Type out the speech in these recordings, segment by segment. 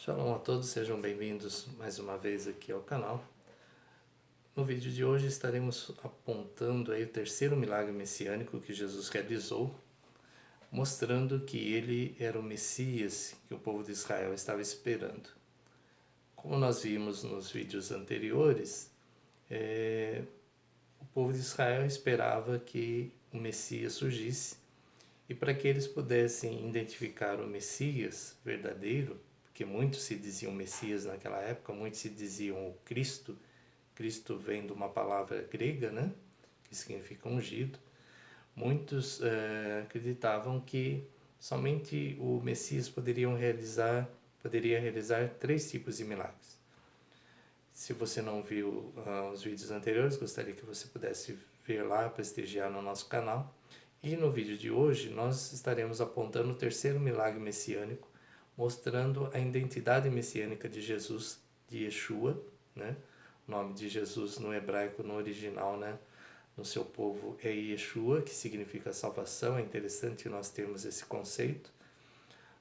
Shalom a todos, sejam bem-vindos mais uma vez aqui ao canal. No vídeo de hoje estaremos apontando aí o terceiro milagre messiânico que Jesus realizou, mostrando que ele era o Messias que o povo de Israel estava esperando. Como nós vimos nos vídeos anteriores, o povo de Israel esperava que o Messias surgisse, e para que eles pudessem identificar o Messias verdadeiro, porque muitos se diziam Messias naquela época, muitos se diziam o Cristo. Cristo vem de uma palavra grega, né, que significa ungido. Muitos acreditavam que somente o Messias poderia realizar três tipos de milagres. Se você não viu os vídeos anteriores, gostaria que você pudesse ver lá, prestigiar no nosso canal. E no vídeo de hoje nós estaremos apontando o terceiro milagre messiânico, mostrando a identidade messiânica de Jesus, de Yeshua, né? O nome de Jesus no hebraico, no original, né? No seu povo é Yeshua, que significa salvação. É interessante nós termos esse conceito.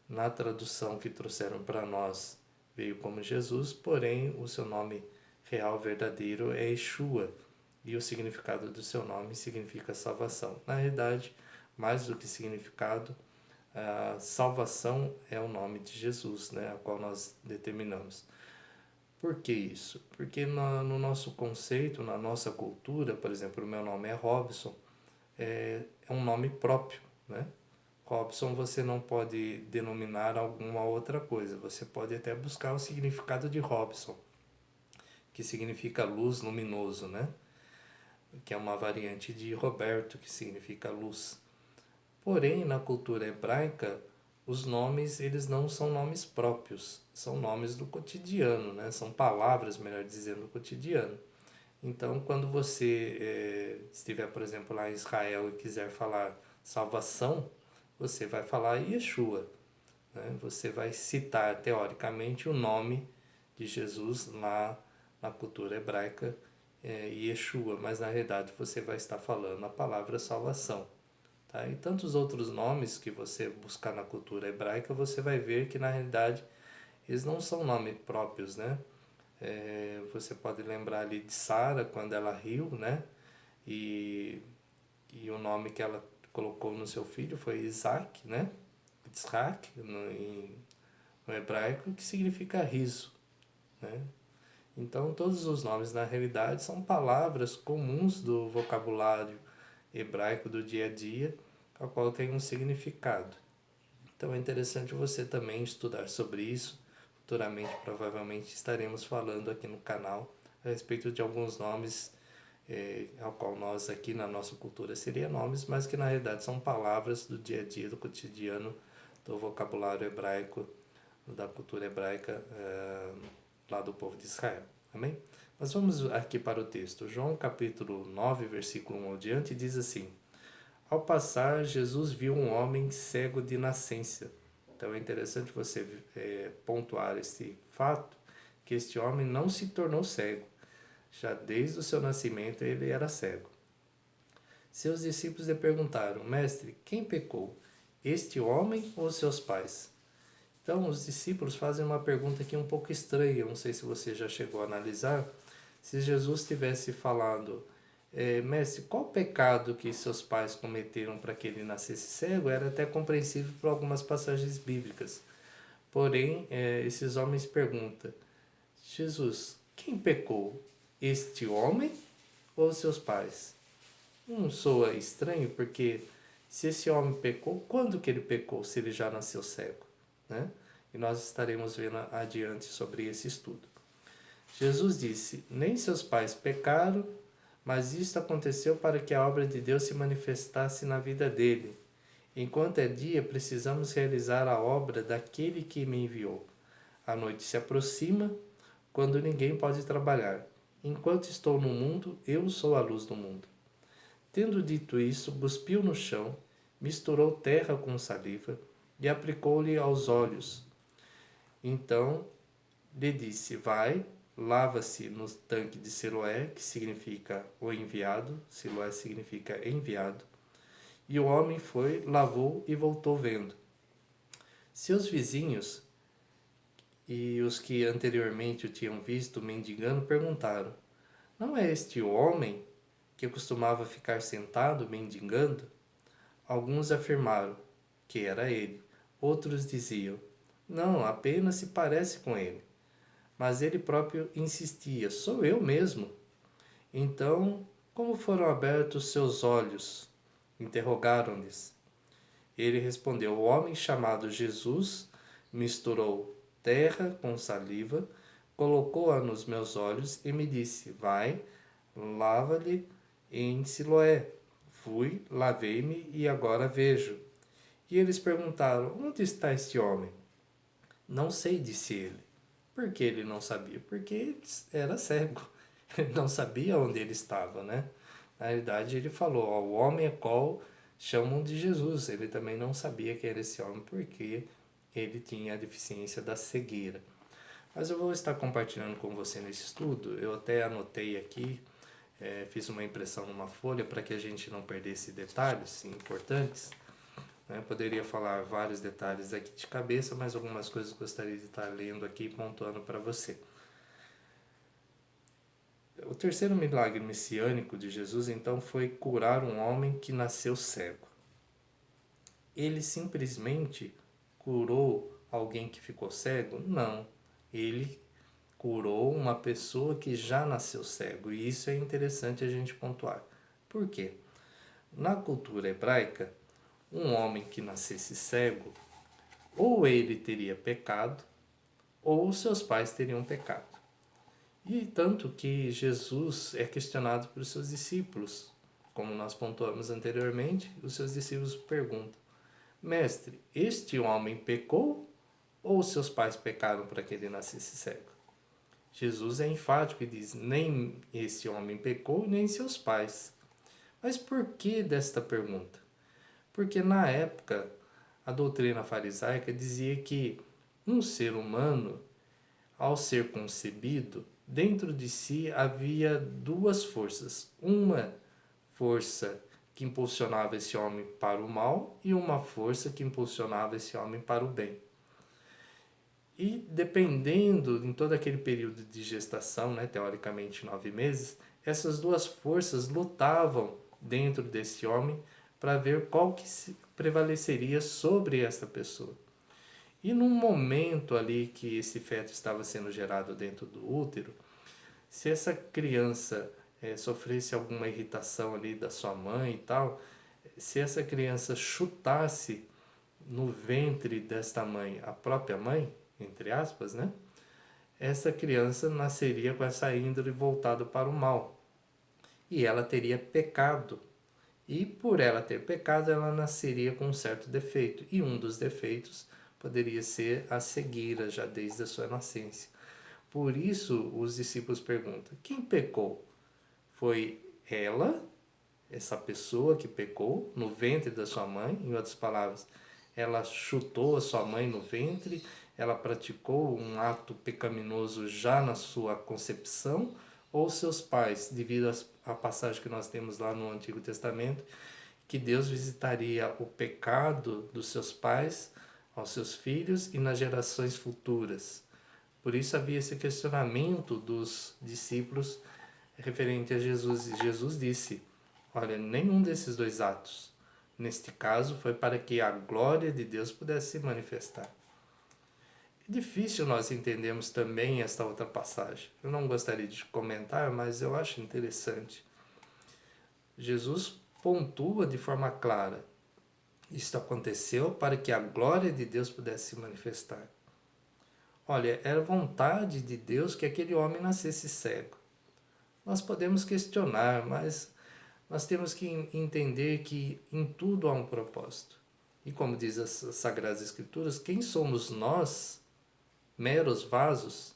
Na tradução que trouxeram para nós veio como Jesus, porém o seu nome real verdadeiro é Yeshua, e o significado do seu nome significa salvação. Na realidade, mais do que significado, a salvação é o nome de Jesus, né, a qual nós determinamos. Por que isso? Porque no nosso conceito, na nossa cultura, por exemplo, o meu nome é Robson, é um nome próprio, né? Robson você não pode denominar alguma outra coisa, você pode até buscar o significado de Robson, que significa luz, luminoso, né? Que é uma variante de Roberto, que significa luz. Porém, na cultura hebraica, os nomes eles não são nomes próprios, são nomes do cotidiano, né? São palavras, melhor dizendo, do cotidiano. Então, quando você estiver, por exemplo, lá em Israel e quiser falar salvação, você vai falar Yeshua, né? Você vai citar, teoricamente, o nome de Jesus lá na cultura hebraica, Yeshua, mas na realidade você vai estar falando a palavra salvação. Tá? E tantos outros nomes que você buscar na cultura hebraica, você vai ver que na realidade eles não são nomes próprios, né? Você pode lembrar ali de Sara, quando ela riu, né? E o nome que ela colocou no seu filho foi Isaac, né? Yitzhak, no hebraico, que significa riso, né? Então, todos os nomes, na realidade, são palavras comuns do vocabulário hebraico do dia a dia, a qual tem um significado. Então, é interessante você também estudar sobre isso. Futuramente, provavelmente, estaremos falando aqui no canal a respeito de alguns nomes, ao qual nós aqui na nossa cultura seriam nomes, mas que na realidade são palavras do dia a dia, do cotidiano, do vocabulário hebraico, da cultura hebraica, lá do povo de Israel. Amém? Mas vamos aqui para o texto. João capítulo 9, versículo 1 ao diante, diz assim: Ao passar, Jesus viu um homem cego de nascença. Então é interessante você pontuar esse fato, que este homem não se tornou cego. Já desde o seu nascimento ele era cego. Seus discípulos lhe perguntaram: Mestre, quem pecou, este homem ou seus pais? Então, os discípulos fazem uma pergunta aqui um pouco estranha, não sei se você já chegou a analisar. Se Jesus tivesse falado, mestre, qual pecado que seus pais cometeram para que ele nascesse cego, era até compreensível por algumas passagens bíblicas. Porém, esses homens perguntam, Jesus, quem pecou, este homem ou seus pais? Não soa estranho, porque se esse homem pecou, quando que ele pecou, se ele já nasceu cego? Né? E nós estaremos vendo adiante sobre esse estudo. Jesus disse: Nem seus pais pecaram, mas isto aconteceu para que a obra de Deus se manifestasse na vida dele. Enquanto é dia, precisamos realizar a obra daquele que me enviou. A noite se aproxima, quando ninguém pode trabalhar. Enquanto estou no mundo, eu sou a luz do mundo. Tendo dito isso, cuspiu no chão, misturou terra com saliva e aplicou-lhe aos olhos. Então lhe disse: Vai, lava-se no tanque de Siloé, que significa o enviado. Siloé significa enviado. E o homem foi, lavou e voltou vendo. Seus vizinhos E os que anteriormente o tinham visto mendigando perguntaram: Não é este o homem que costumava ficar sentado mendigando? Alguns afirmaram que era ele. Outros diziam: Não, apenas se parece com ele. Mas ele próprio insistia: Sou eu mesmo. Então, como foram abertos seus olhos? Interrogaram-lhes. Ele respondeu: O homem chamado Jesus misturou terra com saliva, colocou-a nos meus olhos e me disse: Vai, lava-lhe em Siloé. Fui, lavei-me e agora vejo. E eles perguntaram: Onde está este homem? Não sei, disse ele. Por que ele não sabia? Porque ele era cego. Ele não sabia onde ele estava, né? Na realidade, ele falou: ó, o homem a qual chamam de Jesus. Ele também não sabia quem era esse homem porque ele tinha a deficiência da cegueira. Mas eu vou estar compartilhando com você nesse estudo. Eu até anotei aqui, fiz uma impressão numa folha para que a gente não perdesse detalhes importantes. Né? Poderia falar vários detalhes aqui de cabeça, mas algumas coisas gostaria de estar lendo aqui e pontuando para você. O terceiro milagre messiânico de Jesus, então, foi curar um homem que nasceu cego. Ele simplesmente curou alguém que ficou cego? Não. Ele curou uma pessoa que já nasceu cego. E isso é interessante a gente pontuar. Por quê? Na cultura hebraica, um homem que nascesse cego, ou ele teria pecado, ou seus pais teriam pecado. E tanto que Jesus é questionado por seus discípulos. Como nós pontuamos anteriormente, os seus discípulos perguntam: Mestre, este homem pecou ou seus pais pecaram para que ele nascesse cego? Jesus é enfático e diz: nem este homem pecou, nem seus pais. Mas por que desta pergunta? Porque na época a doutrina farisaica dizia que um ser humano, ao ser concebido, dentro de si havia duas forças. Uma força que impulsionava esse homem para o mal e uma força que impulsionava esse homem para o bem. E dependendo, em todo aquele período de gestação, né, teoricamente 9 meses, essas duas forças lutavam dentro desse homem para ver qual que prevaleceria sobre essa pessoa. E num momento ali que esse feto estava sendo gerado dentro do útero, se essa criança sofresse alguma irritação ali da sua mãe e tal, se essa criança chutasse no ventre desta mãe a própria mãe, entre aspas, né? Essa criança nasceria com essa índole voltada para o mal. E ela teria pecado. E por ela ter pecado, ela nasceria com um certo defeito. E um dos defeitos poderia ser a cegueira, já desde a sua nascença. Por isso, os discípulos perguntam: quem pecou? Foi ela, essa pessoa que pecou, no ventre da sua mãe? Em outras palavras, ela chutou a sua mãe no ventre, ela praticou um ato pecaminoso já na sua concepção? Ou seus pais, devido à passagem que nós temos lá no Antigo Testamento, que Deus visitaria o pecado dos seus pais aos seus filhos e nas gerações futuras. Por isso havia esse questionamento dos discípulos referente a Jesus. E Jesus disse: olha, nenhum desses dois atos, neste caso, foi para que a glória de Deus pudesse se manifestar. É difícil nós entendermos também esta outra passagem. Eu não gostaria de comentar, mas eu acho interessante. Jesus pontua de forma clara: isto aconteceu para que a glória de Deus pudesse se manifestar. Olha, era vontade de Deus que aquele homem nascesse cego. Nós podemos questionar, mas nós temos que entender que em tudo há um propósito. E como diz as Sagradas Escrituras, quem somos nós, meros vasos,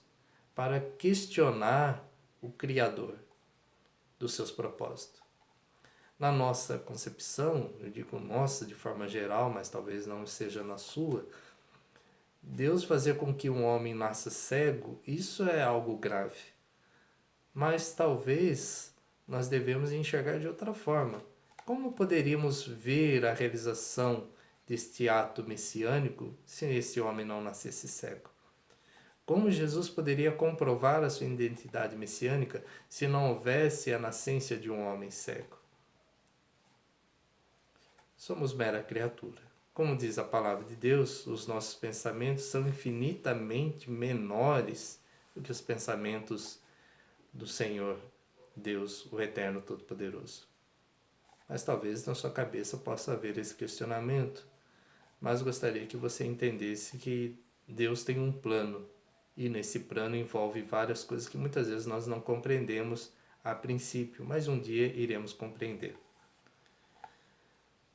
para questionar o Criador dos seus propósitos? Na nossa concepção, eu digo nossa de forma geral, mas talvez não seja na sua, Deus fazer com que um homem nasça cego, isso é algo grave. Mas talvez nós devemos enxergar de outra forma. Como poderíamos ver a realização deste ato messiânico se esse homem não nascesse cego? Como Jesus poderia comprovar a sua identidade messiânica se não houvesse a nascença de um homem cego? Somos mera criatura. Como diz a palavra de Deus, os nossos pensamentos são infinitamente menores do que os pensamentos do Senhor, Deus, o Eterno Todo-Poderoso. Mas talvez na sua cabeça possa haver esse questionamento, mas gostaria que você entendesse que Deus tem um plano, e nesse plano envolve várias coisas que muitas vezes nós não compreendemos a princípio, mas um dia iremos compreender.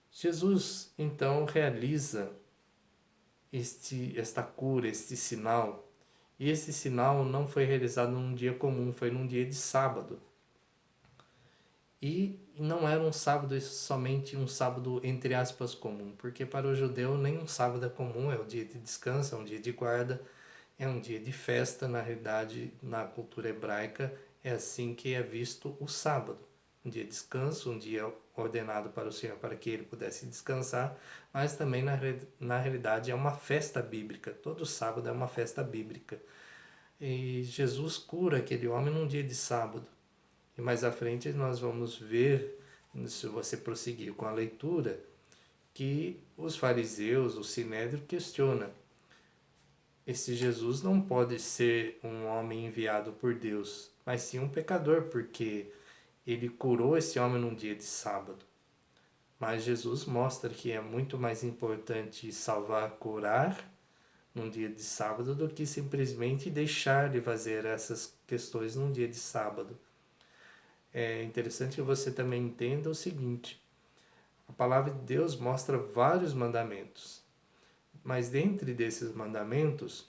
Jesus então realiza esta cura, este sinal, e esse sinal não foi realizado num dia comum, foi num dia de sábado. E não era um sábado somente um sábado entre aspas comum, porque para o judeu nem um sábado é comum, é um dia de descanso, é um dia de guarda, é um dia de festa. Na realidade, na cultura hebraica é assim que é visto o sábado, um dia de descanso, um dia ordenado para o Senhor para que ele pudesse descansar, mas também na realidade é uma festa bíblica, todo sábado é uma festa bíblica. E Jesus cura aquele homem num dia de sábado. E mais à frente nós vamos ver, se você prosseguir com a leitura, que os fariseus, o sinédrio, questiona: esse Jesus não pode ser um homem enviado por Deus, mas sim um pecador, porque ele curou esse homem num dia de sábado. Mas Jesus mostra que é muito mais importante salvar, curar num dia de sábado do que simplesmente deixar de fazer essas questões num dia de sábado. É interessante que você também entenda o seguinte: a palavra de Deus mostra vários mandamentos, mas dentre desses mandamentos,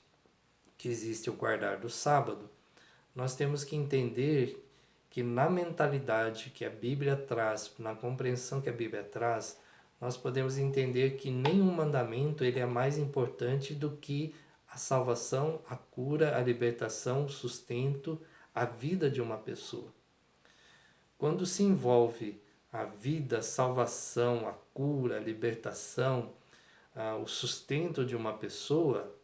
que existe o guardar do sábado, nós temos que entender que na mentalidade que a Bíblia traz, na compreensão que a Bíblia traz, nós podemos entender que nenhum mandamento ele é mais importante do que a salvação, a cura, a libertação, o sustento, a vida de uma pessoa. Quando se envolve a vida, a salvação, a cura, a libertação, o sustento de uma pessoa,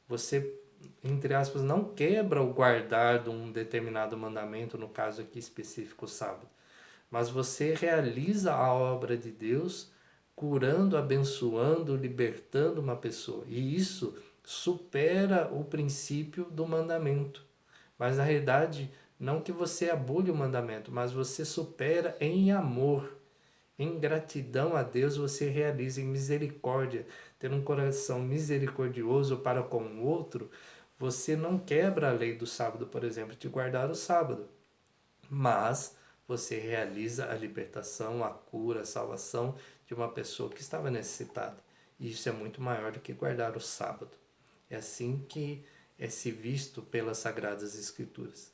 você, entre aspas, não quebra o guardar de um determinado mandamento, no caso aqui específico o sábado, mas você realiza a obra de Deus curando, abençoando, libertando uma pessoa. E isso supera o princípio do mandamento. Mas na realidade, não que você abole o mandamento, mas você supera em amor. Em gratidão a Deus você realiza em misericórdia. Ter um coração misericordioso para com o outro, você não quebra a lei do sábado, por exemplo, de guardar o sábado. Mas você realiza a libertação, a cura, a salvação de uma pessoa que estava necessitada. E isso é muito maior do que guardar o sábado. É assim que é se visto pelas Sagradas Escrituras.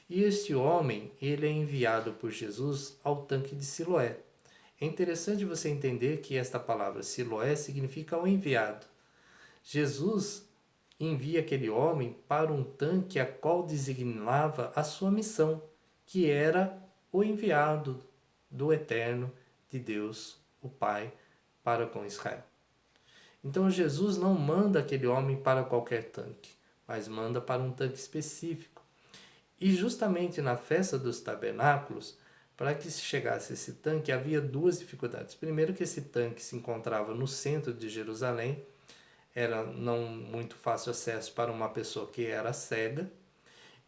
E este homem, ele é enviado por Jesus ao tanque de Siloé. É interessante você entender que esta palavra Siloé significa o enviado. Jesus envia aquele homem para um tanque a qual designava a sua missão, que era o enviado do Eterno, de Deus, o Pai, para com Israel. Então Jesus não manda aquele homem para qualquer tanque, mas manda para um tanque específico. E justamente na festa dos tabernáculos, para que se chegasse a esse tanque, havia duas dificuldades. Primeiro, que esse tanque se encontrava no centro de Jerusalém, era não muito fácil acesso para uma pessoa que era cega.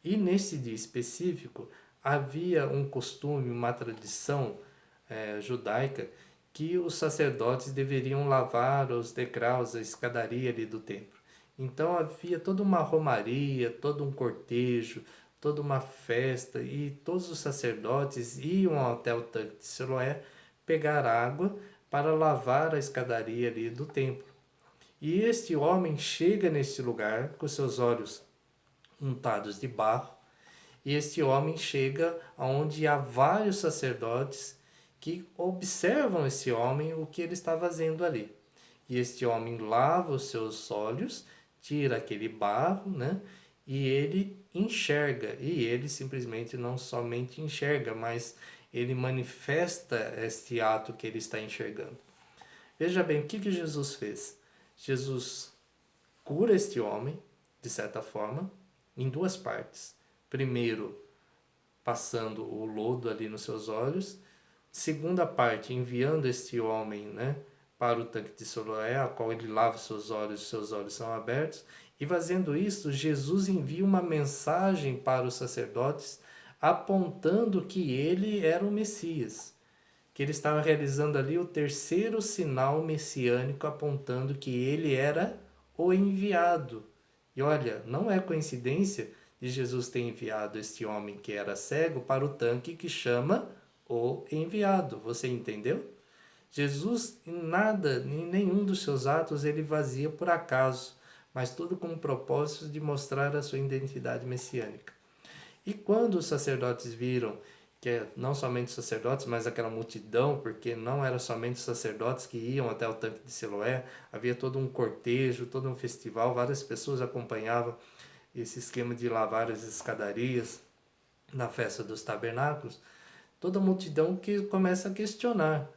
E nesse dia específico, havia um costume, uma tradição judaica, que os sacerdotes deveriam lavar os degraus, a escadaria ali do templo. Então havia toda uma romaria, todo um cortejo, toda uma festa, e todos os sacerdotes iam até o tanque de Siloé pegar água para lavar a escadaria ali do templo. E este homem chega neste lugar com seus olhos untados de barro, e este homem chega onde há vários sacerdotes que observam esse homem, o que ele está fazendo ali. E este homem lava os seus olhos, tira aquele barro, né? E ele enxerga. E ele simplesmente não somente enxerga, mas ele manifesta este ato que ele está enxergando. Veja bem, o que Jesus fez? Jesus cura este homem, de certa forma, em duas partes. Primeiro, passando o lodo ali nos seus olhos. Segunda parte, enviando este homem, né, para o tanque de Siloé, a qual ele lava os seus olhos são abertos. E fazendo isso, Jesus envia uma mensagem para os sacerdotes apontando que ele era o Messias, que ele estava realizando ali o terceiro sinal messiânico apontando que ele era o enviado. E olha, não é coincidência de Jesus ter enviado este homem que era cego para o tanque que chama o enviado. Você entendeu? Jesus, em nada, em nenhum dos seus atos, ele vazia por acaso, mas tudo com o propósito de mostrar a sua identidade messiânica. E quando os sacerdotes viram que não somente os sacerdotes, mas aquela multidão, porque não era somente os sacerdotes que iam até o tanque de Siloé, havia todo um cortejo, todo um festival, várias pessoas acompanhavam esse esquema de lavar as escadarias na festa dos tabernáculos, toda a multidão que começa a questionar.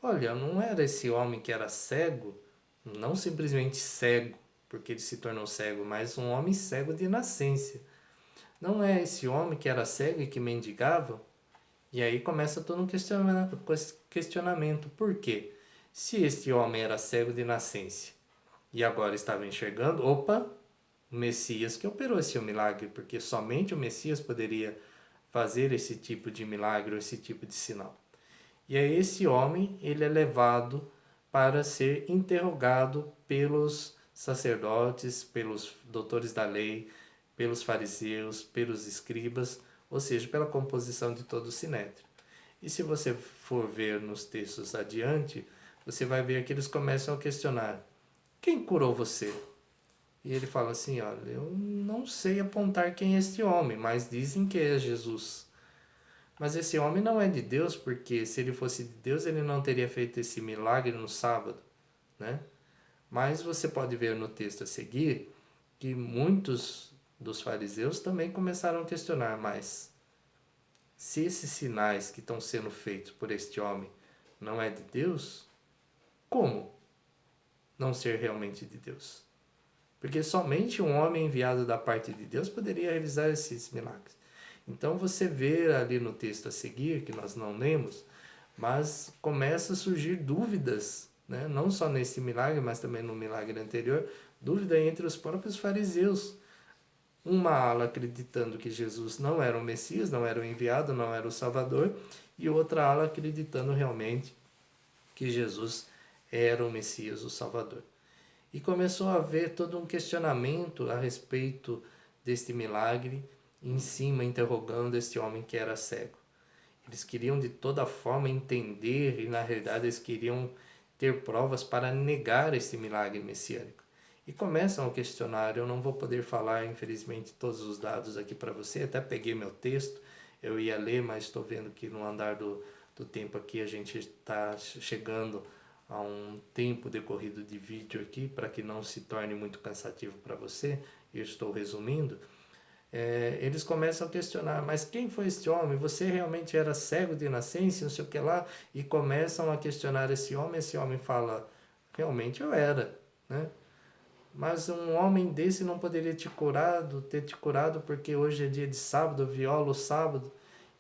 Olha, não era esse homem que era cego, não simplesmente cego, porque ele se tornou cego, mas um homem cego de nascença. Não é esse homem que era cego e que mendigava? E aí começa todo um questionamento. Por quê? Se este homem era cego de nascença e agora estava enxergando, opa, o Messias que operou esse milagre, porque somente o Messias poderia fazer esse tipo de milagre, esse tipo de sinal. E aí esse homem, ele é levado para ser interrogado pelos sacerdotes, pelos doutores da lei, pelos fariseus, pelos escribas, ou seja, pela composição de todo o sinédrio. E se você for ver nos textos adiante, você vai ver que eles começam a questionar: quem curou você? E ele fala assim: olha, eu não sei apontar quem é este homem, mas dizem que é Jesus. Mas esse homem não é de Deus, porque se ele fosse de Deus, ele não teria feito esse milagre no sábado, né? Mas você pode ver no texto a seguir que muitos dos fariseus também começaram a questionar: mas se esses sinais que estão sendo feitos por este homem não é de Deus, como não ser realmente de Deus? Porque somente um homem enviado da parte de Deus poderia realizar esses milagres. Então você vê ali no texto a seguir, que nós não lemos, mas começa a surgir dúvidas, né? Não só nesse milagre, mas também no milagre anterior, dúvida entre os próprios fariseus. Uma ala acreditando que Jesus não era o Messias, não era o enviado, não era o Salvador, e outra ala acreditando realmente que Jesus era o Messias, o Salvador. E começou a haver todo um questionamento a respeito deste milagre, em cima interrogando este homem que era cego. Eles queriam de toda forma entender e na realidade eles queriam ter provas para negar este milagre messiânico. E começam a questionar, eu não vou poder falar infelizmente todos os dados aqui para você, até peguei meu texto, eu ia ler, mas estou vendo que no andar do tempo aqui a gente está chegando a um tempo decorrido de vídeo aqui, para que não se torne muito cansativo para você, eu estou resumindo. Eles começam a questionar, mas quem foi este homem? Você realmente era cego de nascença, não sei o que lá? E começam a questionar esse homem fala, realmente eu era, né? Mas um homem desse não poderia ter te curado, porque hoje é dia de sábado, viola o sábado.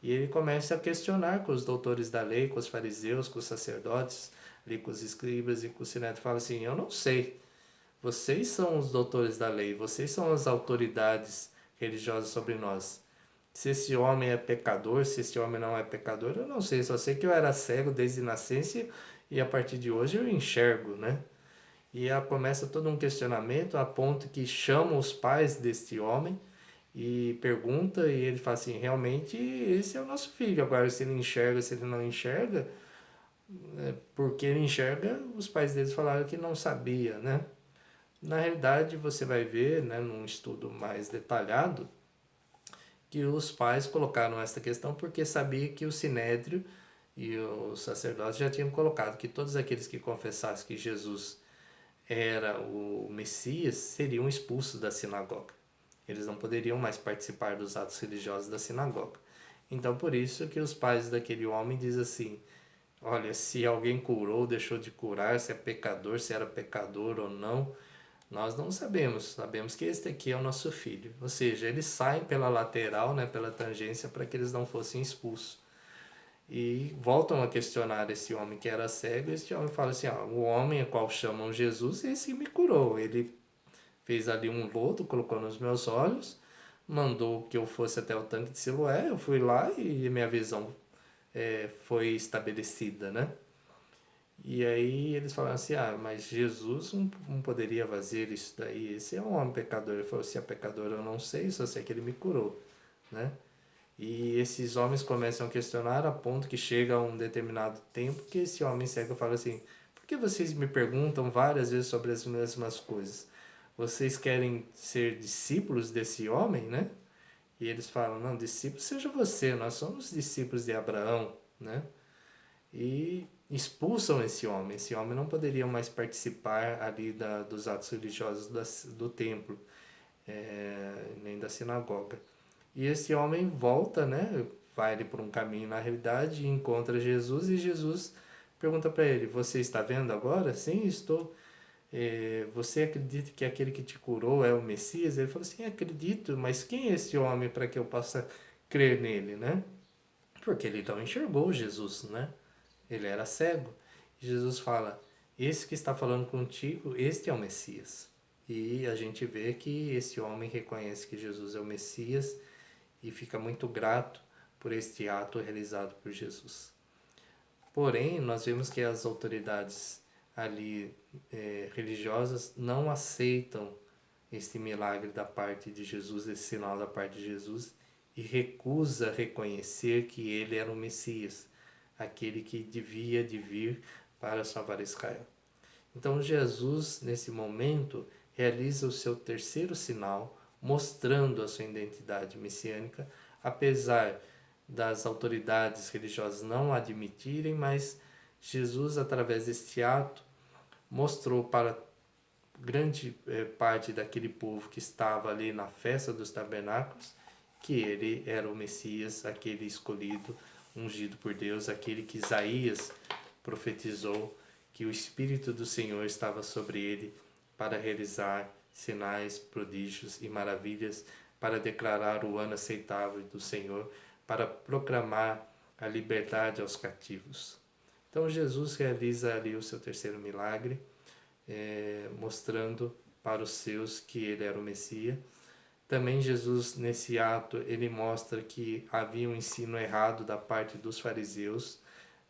E ele começa a questionar com os doutores da lei, com os fariseus, com os sacerdotes, ali com os escribas e com o sinédrio. Fala assim, eu não sei, vocês são os doutores da lei, vocês são as autoridades religiosas sobre nós. Se esse homem é pecador, se esse homem não é pecador, eu não sei, só sei que eu era cego desde nascença e a partir de hoje eu enxergo, né? E começa todo um questionamento a ponto que chamam os pais deste homem e pergunta, e ele fala assim, realmente esse é o nosso filho. Agora se ele enxerga, se ele não enxerga, porque ele enxerga, os pais deles falaram que não sabia, né? Na realidade você vai ver, né, num estudo mais detalhado, que os pais colocaram essa questão porque sabia que o sinédrio e os sacerdotes já tinham colocado que todos aqueles que confessassem que Jesus era o Messias seriam expulsos da sinagoga. Eles não poderiam mais participar dos atos religiosos da sinagoga. Então por isso que os pais daquele homem dizem assim, olha, se alguém curou, deixou de curar, se é pecador, se era pecador ou não, Nós não sabemos, sabemos que este aqui é o nosso filho. Ou seja, eles saem pela lateral, né, pela tangência, para que eles não fossem expulsos. E voltam a questionar esse homem que era cego, e esse homem fala assim, o homem a qual chamam Jesus, esse me curou. Ele fez ali um lodo, colocou nos meus olhos, mandou que eu fosse até o tanque de Siloé, eu fui lá e minha visão foi estabelecida, né? E aí eles falaram assim, mas Jesus não poderia fazer isso daí, esse é um homem pecador. Ele falou, se é pecador eu não sei, só sei que ele me curou, né? E esses homens começam a questionar a ponto que chega a um determinado tempo que esse homem cego fala assim, por que vocês me perguntam várias vezes sobre as mesmas coisas? Vocês querem ser discípulos desse homem, né? E eles falam, não, discípulo seja você, nós somos discípulos de Abraão, né? E expulsam esse homem. Esse homem não poderia mais participar ali dos atos religiosos do templo, nem da sinagoga. E esse homem volta, né? Vai ali por um caminho na realidade e encontra Jesus, e Jesus pergunta para ele, você está vendo agora? Sim, estou. Você acredita que aquele que te curou é o Messias? Ele falou assim, acredito, mas quem é esse homem para que eu possa crer nele, né? Porque ele não enxergou Jesus, né? Ele era cego. E Jesus fala, esse que está falando contigo, este é o Messias. E a gente vê que esse homem reconhece que Jesus é o Messias e fica muito grato por este ato realizado por Jesus. Porém, nós vemos que as autoridades ali religiosas não aceitam este milagre da parte de Jesus, esse sinal da parte de Jesus, e recusa reconhecer que ele era o Messias, aquele que devia de vir para salvar Israel. Então Jesus, nesse momento, realiza o seu terceiro sinal, mostrando a sua identidade messiânica, apesar das autoridades religiosas não admitirem, mas Jesus, através deste ato, mostrou para grande parte daquele povo que estava ali na festa dos tabernáculos que ele era o Messias, aquele escolhido, ungido por Deus, aquele que Isaías profetizou que o Espírito do Senhor estava sobre ele para realizar sinais, prodígios e maravilhas, para declarar o ano aceitável do Senhor, para proclamar a liberdade aos cativos. Então Jesus realiza ali o seu terceiro milagre, mostrando para os seus que ele era o Messias. Também Jesus, nesse ato, ele mostra que havia um ensino errado da parte dos fariseus,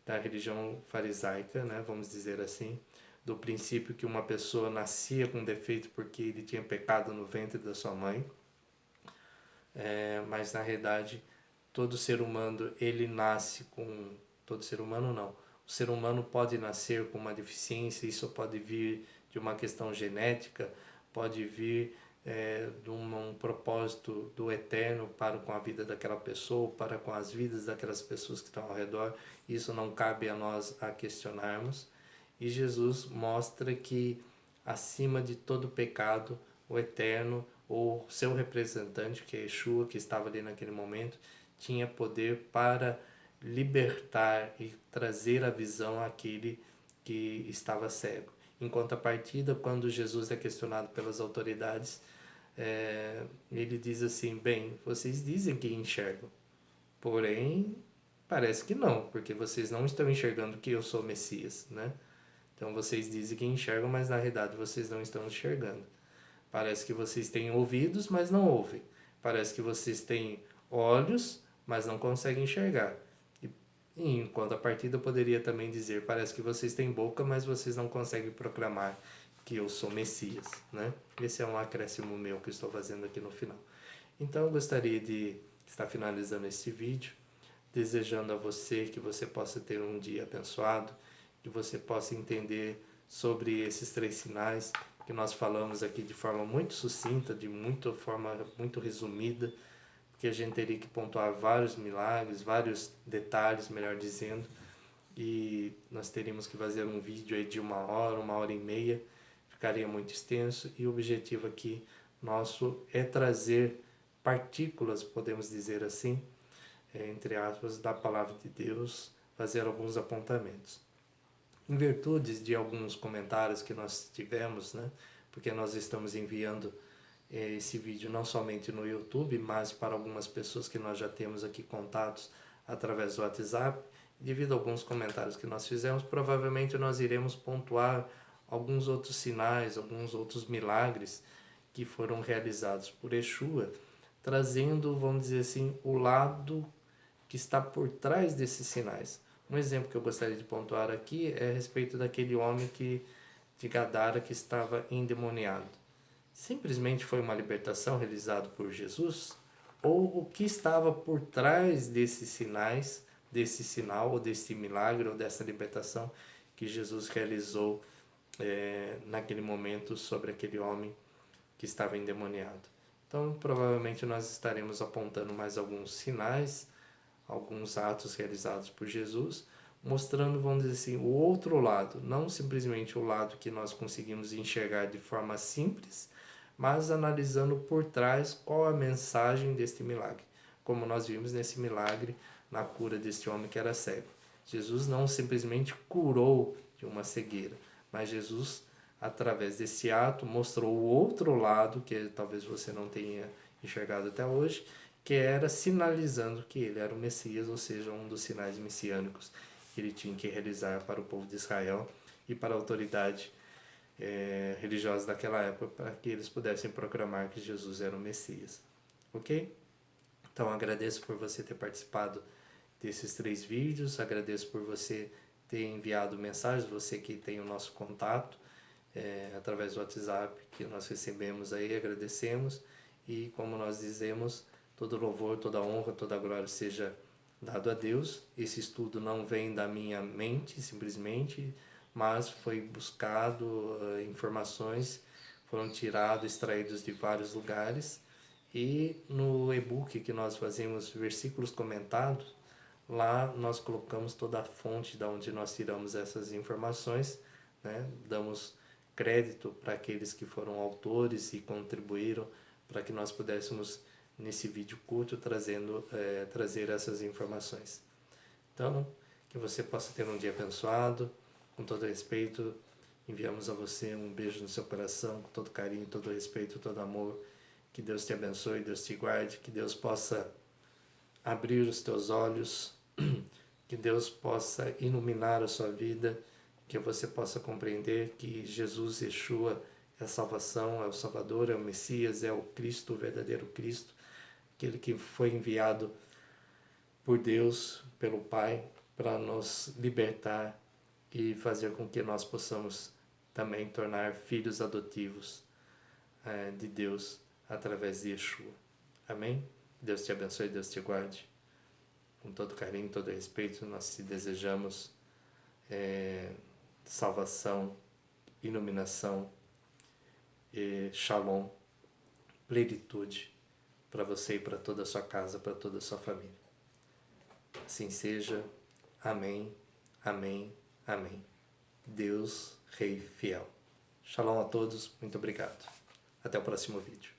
da religião farisaica, né, vamos dizer assim, do princípio que uma pessoa nascia com defeito porque ele tinha pecado no ventre da sua mãe, mas na realidade todo ser humano ele nasce com, todo ser humano não, o ser humano pode nascer com uma deficiência, isso pode vir de uma questão genética, pode vir de um propósito do eterno para com a vida daquela pessoa, para com as vidas daquelas pessoas que estão ao redor. Isso não cabe a nós a questionarmos. E Jesus mostra que acima de todo pecado, o eterno ou seu representante, que é Yeshua, que estava ali naquele momento, tinha poder para libertar e trazer a visão àquele que estava cego. Em contrapartida, quando Jesus é questionado pelas autoridades, ele diz assim, bem, vocês dizem que enxergam, porém parece que não, porque vocês não estão enxergando que eu sou o Messias, né? Então vocês dizem que enxergam, mas na realidade vocês não estão enxergando. Parece que vocês têm ouvidos, mas não ouvem. Parece que vocês têm olhos, mas não conseguem enxergar. E em contrapartida, eu poderia também dizer, parece que vocês têm boca, mas vocês não conseguem proclamar que eu sou Messias, né? Esse é um acréscimo meu que estou fazendo aqui no final. Então eu gostaria de estar finalizando este vídeo, desejando a você que você possa ter um dia abençoado, que você possa entender sobre esses 3 sinais que nós falamos aqui de forma muito sucinta, de forma muito resumida, porque a gente teria que pontuar vários milagres, vários detalhes, melhor dizendo, e nós teríamos que fazer um vídeo aí de 1 hora, 1 hora e meia, ficaria muito extenso, e o objetivo aqui nosso é trazer partículas, podemos dizer assim, entre aspas, da palavra de Deus, fazer alguns apontamentos. Em virtude de alguns comentários que nós tivemos, né, porque nós estamos enviando esse vídeo não somente no YouTube, mas para algumas pessoas que nós já temos aqui contatos através do WhatsApp. Devido a alguns comentários que nós fizemos, provavelmente nós iremos pontuar alguns outros sinais, alguns outros milagres que foram realizados por Yeshua, trazendo, vamos dizer assim, o lado que está por trás desses sinais. Um exemplo que eu gostaria de pontuar aqui é a respeito daquele homem de Gadara que estava endemoniado. Simplesmente foi uma libertação realizada por Jesus? Ou o que estava por trás desses sinais, desse sinal, ou desse milagre, ou dessa libertação que Jesus realizou naquele momento sobre aquele homem que estava endemoniado? Então, provavelmente nós estaremos apontando mais alguns sinais, alguns atos realizados por Jesus, mostrando, vamos dizer assim, o outro lado, não simplesmente o lado que nós conseguimos enxergar de forma simples, mas analisando por trás qual a mensagem deste milagre, como nós vimos nesse milagre na cura deste homem que era cego. Jesus não simplesmente curou de uma cegueira, mas Jesus, através desse ato, mostrou o outro lado, que talvez você não tenha enxergado até hoje, que era sinalizando que ele era o Messias, ou seja, um dos sinais messiânicos que ele tinha que realizar para o povo de Israel e para a autoridade religiosa daquela época, para que eles pudessem proclamar que Jesus era o Messias. Ok? Então agradeço por você ter participado desses 3 vídeos, agradeço por você ter enviado mensagens, você que tem o nosso contato através do WhatsApp que nós recebemos aí, agradecemos, e como nós dizemos, todo louvor, toda honra, toda glória seja dado a Deus. Esse estudo não vem da minha mente simplesmente, mas foi buscado, informações foram tiradas, extraídas de vários lugares, e no e-book que nós fazemos versículos comentados, lá nós colocamos toda a fonte de onde nós tiramos essas informações, né? Damos crédito para aqueles que foram autores e contribuíram para que nós pudéssemos, nesse vídeo curto, trazer essas informações. Então, que você possa ter um dia abençoado. Com todo respeito, enviamos a você um beijo no seu coração, com todo carinho, todo respeito, todo amor. Que Deus te abençoe, Deus te guarde, que Deus possa abrir os teus olhos, que Deus possa iluminar a sua vida, que você possa compreender que Jesus, Yeshua, é a salvação, é o Salvador, é o Messias, é o Cristo, o verdadeiro Cristo, aquele que foi enviado por Deus, pelo Pai, para nos libertar e fazer com que nós possamos também tornar filhos adotivos de Deus através de Yeshua. Amém? Deus te abençoe, Deus te guarde. Com todo carinho, todo respeito, nós te desejamos salvação, iluminação, shalom, plenitude para você e para toda a sua casa, para toda a sua família. Assim seja. Amém, amém, amém. Deus, Rei fiel. Shalom a todos, muito obrigado. Até o próximo vídeo.